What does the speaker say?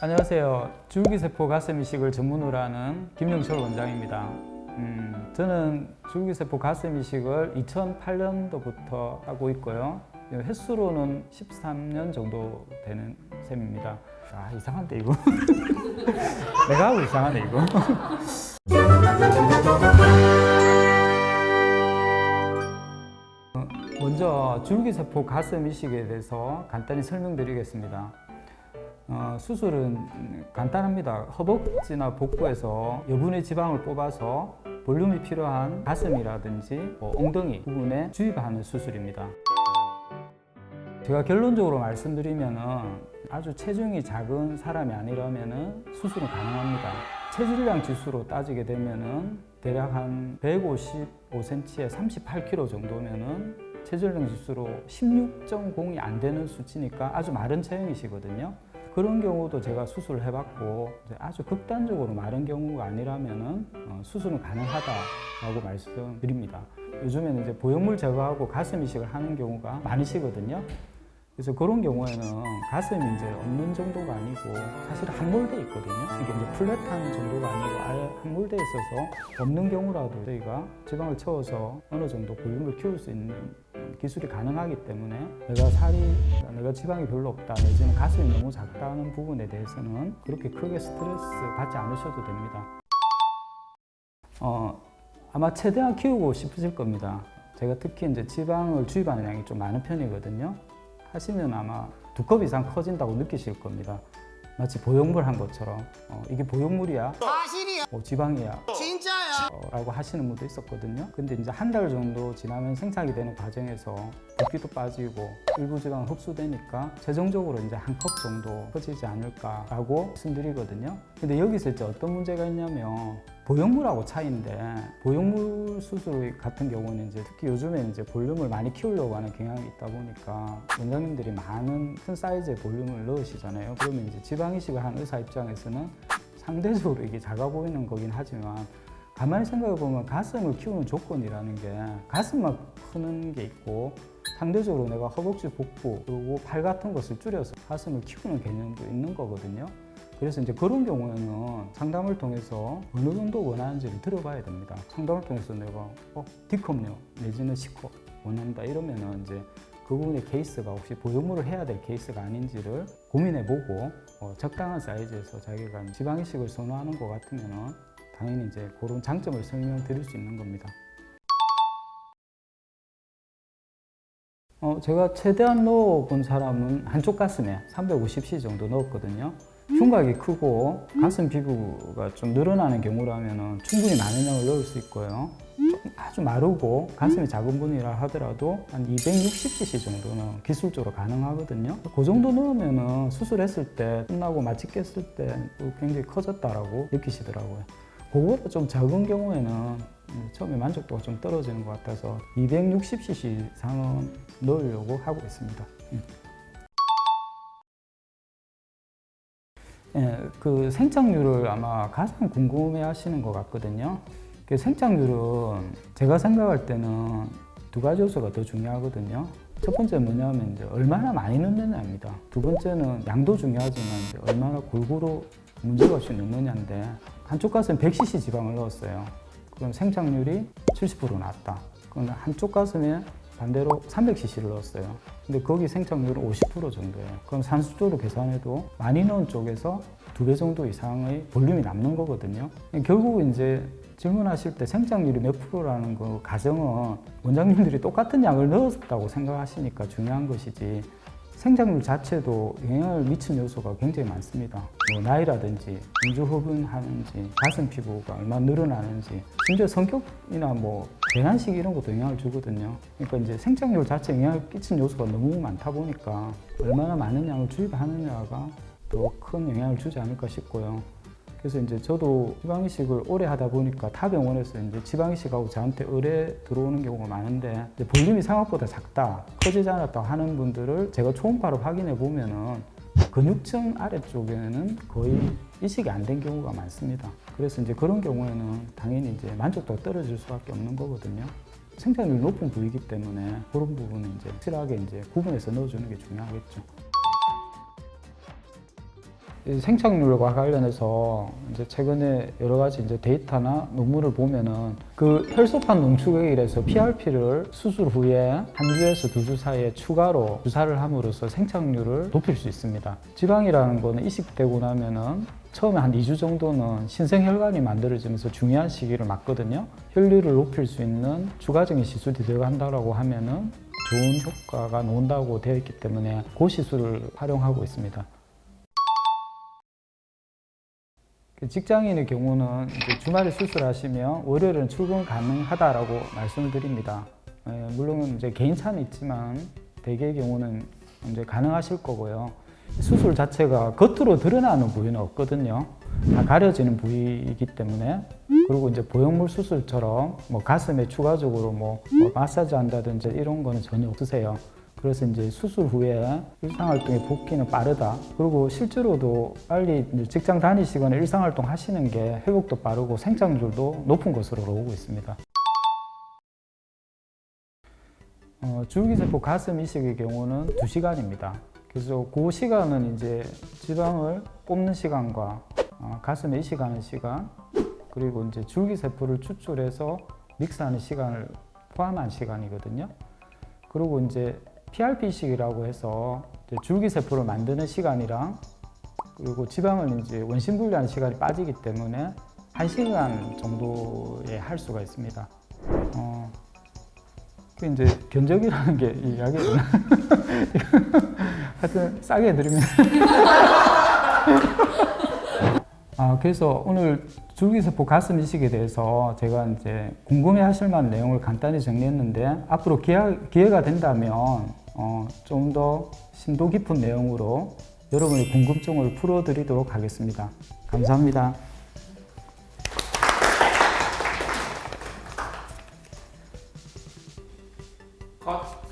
안녕하세요. 줄기세포 가슴 이식을 전문으로 하는 김영철 원장입니다. 저는 줄기세포 가슴 이식을 2008년도부터 하고 있고요. 횟수로는 13년 정도 되는 셈입니다. 아, 이상한데 이거. 내가 하고 이상하네 이거. 먼저 줄기세포 가슴 이식에 대해서 간단히 설명드리겠습니다. 수술은 간단합니다. 허벅지나 복부에서 여분의 지방을 뽑아서 볼륨이 필요한 가슴이라든지 엉덩이 부분에 주입하는 수술입니다. 제가 결론적으로 말씀드리면 아주 체중이 작은 사람이 아니라면 수술은 가능합니다. 체질량 지수로 따지게 되면 대략 한 155cm에 38kg 정도면 체질량 지수로 16.0이 안 되는 수치니까 아주 마른 체형이시거든요. 그런 경우도 제가 수술을 해봤고 아주 극단적으로 마른 경우가 아니라면 수술은 가능하다라고 말씀드립니다. 요즘에는 이제 보형물 제거하고 가슴 이식을 하는 경우가 많으시거든요. 그래서 그런 경우에는 가슴이 이제 없는 정도가 아니고 사실 함몰돼 있거든요. 이게 이제 플랫한 정도가 아니고 아예 함몰돼 있어서 없는 경우라도 저희가 지방을 채워서 어느 정도 볼륨을 키울 수 있는 기술이 가능하기 때문에 내가 지방이 별로 없다 내지는 가슴이 너무 작다는 부분에 대해서는 그렇게 크게 스트레스 받지 않으셔도 됩니다. 아마 최대한 키우고 싶으실 겁니다. 제가 특히 이제 지방을 주입하는 양이 좀 많은 편이거든요. 하시면 아마 2컵 이상 커진다고 느끼실 겁니다. 마치 보형물 한 것처럼 이게 보형물이야? 사실이야. 지방이야? 진짜야. 라고 하시는 분도 있었거든요. 근데 이제 한 달 정도 지나면 생착이 되는 과정에서 붓기도 빠지고 일부 지방은 흡수되니까 최종적으로 이제 한 컵 정도 커지지 않을까라고 말씀드리거든요. 근데 여기서 이제 어떤 문제가 있냐면 보형물하고 차이인데 보형물 수술 같은 경우는 이제 특히 요즘에 이제 볼륨을 많이 키우려고 하는 경향이 있다 보니까 원장님들이 많은 큰 사이즈의 볼륨을 넣으시잖아요. 그러면 이제 지방 이식을 한 의사 입장에서는 상대적으로 이게 작아 보이는 거긴 하지만 가만히 생각해 보면 가슴을 키우는 조건이라는 게 가슴만 크는 게 있고 상대적으로 내가 허벅지, 복부 그리고 팔 같은 것을 줄여서 가슴을 키우는 개념도 있는 거거든요. 그래서 이제 그런 경우에는 상담을 통해서 어느 정도 원하는지를 들어봐야 됩니다. 상담을 통해서 내가 D컵요 내지는 C컵 원한다 이러면은 이제 그 부분의 케이스가 혹시 보형물을 해야 될 케이스가 아닌지를 고민해보고 적당한 사이즈에서 자기가 지방 이식을 선호하는 것 같으면은 당연히 이제 그런 장점을 설명드릴 수 있는 겁니다. 제가 최대한 넣어본 사람은 한쪽 가슴에 350cc 정도 넣었거든요. 흉곽이 크고 가슴 피부가 좀 늘어나는 경우라면 충분히 많은 양을 넣을 수 있고요. 아주 마르고 가슴이 작은 분이라 하더라도 한 260cc 정도는 기술적으로 가능하거든요. 그 정도 넣으면 수술했을 때 끝나고 마취 깼을 때 굉장히 커졌다라고 느끼시더라고요. 그거보다 좀 작은 경우에는 처음에 만족도가 좀 떨어지는 것 같아서 260cc 이상은 넣으려고 하고 있습니다. 그 생착률을 아마 가장 궁금해 하시는 것 같거든요. 그 생착률은 제가 생각할 때는 2가지 요소가 더 중요하거든요. 첫 번째는 뭐냐면 이제 얼마나 많이 넣느냐입니다. 두 번째는 양도 중요하지만 이제 얼마나 골고루 문제가 없이 넣느냐인데 한쪽 가슴에 100cc 지방을 넣었어요. 그럼 생착률이 70% 나왔다. 그럼 한쪽 가슴에 반대로 300cc를 넣었어요. 근데 거기 생착률은 50% 정도예요. 그럼 산술적으로 계산해도 많이 넣은 쪽에서 2배 정도 이상의 볼륨이 남는 거거든요. 결국 이제 질문하실 때 생착률이 몇 프로라는 그 가정은 원장님들이 똑같은 양을 넣었다고 생각하시니까 중요한 것이지 생착률 자체도 영향을 미치는 요소가 굉장히 많습니다. 나이라든지 인조흡연하는지 가슴 피부가 얼마나 늘어나는지 심지어 성격이나 배란식 이런 것도 영향을 주거든요. 그러니까 이제 생착률 자체에 영향을 끼치는 요소가 너무 많다 보니까 얼마나 많은 양을 주입하느냐가 더 큰 영향을 주지 않을까 싶고요. 그래서 이제 저도 지방 이식을 오래 하다 보니까 타 병원에서 이제 지방 이식하고 저한테 의뢰 들어오는 경우가 많은데 볼륨이 생각보다 작다, 커지지 않았다 하는 분들을 제가 초음파로 확인해 보면은 근육층 아래쪽에는 거의 이식이 안 된 경우가 많습니다. 그래서 이제 그런 경우에는 당연히 이제 만족도가 떨어질 수밖에 없는 거거든요. 생착률이 높은 부위이기 때문에 그런 부분은 이제 확실하게 이제 구분해서 넣어주는 게 중요하겠죠. 이 생착률과 관련해서 이제 최근에 여러 가지 이제 데이터나 논문을 보면은 그 혈소판 농축액이라서 PRP를 수술 후에 한 주에서 두 주 사이에 추가로 주사를 함으로써 생착률을 높일 수 있습니다. 지방이라는 거는 이식되고 나면은 처음에 한 2주 정도는 신생혈관이 만들어지면서 중요한 시기를 맞거든요. 혈류를 높일 수 있는 추가적인 시술이 들어간다고 하면은 좋은 효과가 나온다고 되어 있기 때문에 그 시술을 활용하고 있습니다. 직장인의 경우는 이제 주말에 수술하시면 월요일은 출근 가능하다라고 말씀을 드립니다. 물론 이제 개인차는 있지만 대개의 경우는 이제 가능하실 거고요. 수술 자체가 겉으로 드러나는 부위는 없거든요. 다 가려지는 부위이기 때문에. 그리고 이제 보형물 수술처럼 뭐 가슴에 추가적으로 뭐 마사지 한다든지 이런 거는 전혀 없으세요. 그래서 이제 수술 후에 일상활동의 복귀는 빠르다. 그리고 실제로도 빨리 직장 다니시거나 일상활동 하시는 게 회복도 빠르고 생착률도 높은 것으로 나오고 있습니다. 줄기세포 가슴 이식의 경우는 2시간입니다. 그래서 그 시간은 이제 지방을 뽑는 시간과 가슴에 이식하는 시간, 그리고 이제 줄기세포를 추출해서 믹스하는 시간을 포함한 시간이거든요. 그리고 이제 PRP 이식이라고 해서 이제 줄기세포를 만드는 시간이랑 그리고 지방을 이제 원심 분리하는 시간이 빠지기 때문에 1시간 정도에 할 수가 있습니다. 그 이제 견적이라는 게 이야기 하여튼 싸게 해드립니다. 그래서 오늘 줄기세포 가슴 이식에 대해서 제가 이제 궁금해하실 만한 내용을 간단히 정리했는데 앞으로 기회가 된다면 좀 더 심도 깊은 내용으로 여러분의 궁금증을 풀어드리도록 하겠습니다. 감사합니다. 컷.